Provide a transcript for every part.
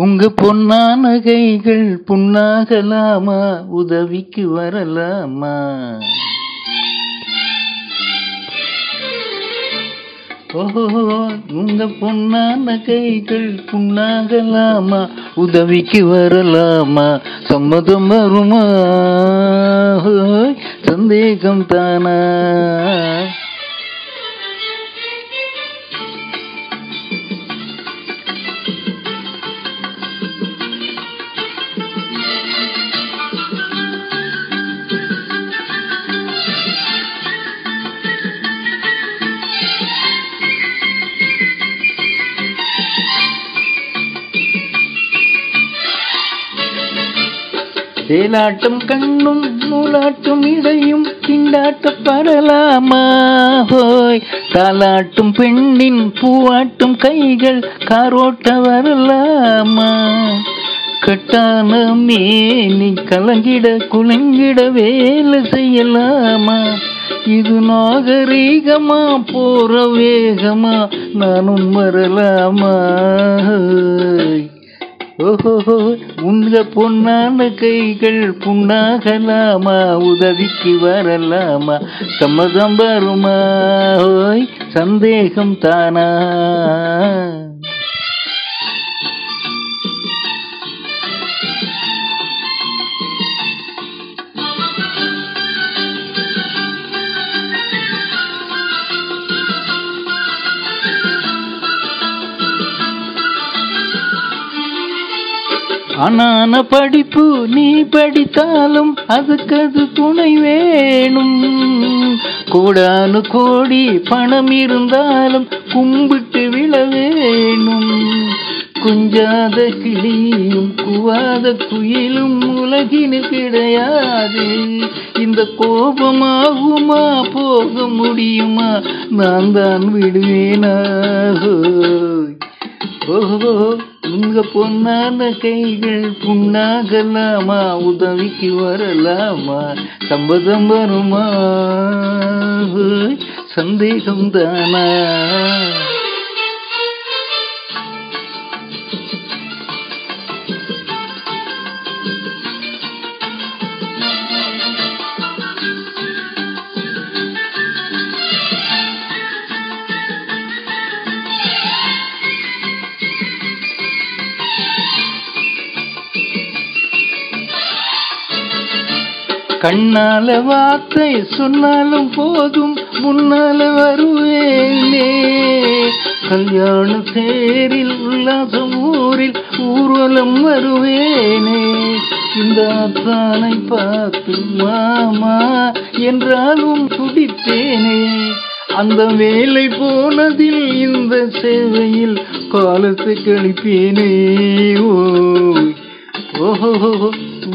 உங்க பொன்னான கைகள் புண்ணாகலாமா, உதவிக்கு வரலாமா? ஓஹோ, உங்க பொன்னான கைகள் புண்ணாகலாமா, உதவிக்கு வரலாமா? சம்மதம் வருமா? சந்தேகம் தானா? சேலாட்டும் கண்ணும் நூலாட்டும் இடையும் திண்டாட்டப்படலாமா? ஹோய், தாலாட்டும் பெண்ணின் பூவாட்டும் கைகள் காரோட்ட வரலாமா? கட்டான மேனி கலங்கிட குலுங்கிட வேலை செய்யலாமா? இது நாகரீகமா போற வேகமா, நானும் வரலாமா? ஓஹோ, உங்க பொன்னான கைகள் புண்ணாகலாமா, உதவிக்கு வரலாமா? சம்மதம் வருமா? ஓய், சந்தேகம் தானா? ஆனான படிப்பு நீ படித்தாலும் அதுக்கு அது துணை வேணும். கோடானு கோடி பணம் இருந்தாலும் கும்பிட்டு விழ வேணும். குஞ்சாத கிளியும் குவாத குயிலும் உலகினு கிடையாது. இந்த கோபமாகுமா, போக முடியுமா, நான் தான் விடுவேனா? ஓஹோ, உங்க பொன்னான கைகள் புண்ணாகலாமா, உதவிக்கு வரலாமா? சம்மதம் வருமா? சந்தேகம் தானா? கண்ணால வார்த்தை சொன்னாலும் போதும், முன்னால வருவேனே. கல்யாண தேரில் உல்லாசம் ஊரில் ஊர்வலம் வருவேனே. இந்த அத்தானை பார்த்து மாமா என்றாலும் துடித்தேனே. அந்த வேலை போனதில் இந்த சேவையில் காலத்தை கழிப்பேனே. ஓஹோ,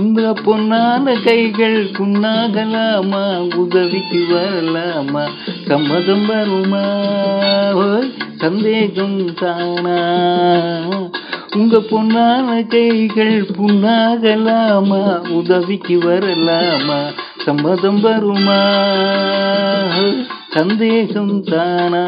உங்க பொன்னான கைகள் புண்ணாகலாமா, உதவிக்கு வரலாமா? சம்மதம் வருமா? சந்தேகம் தானா? உங்க பொன்னான கைகள் புண்ணாகலாமா, உதவிக்கு வரலாமா? சம்மதம் வருமா? சந்தேகம் தானா?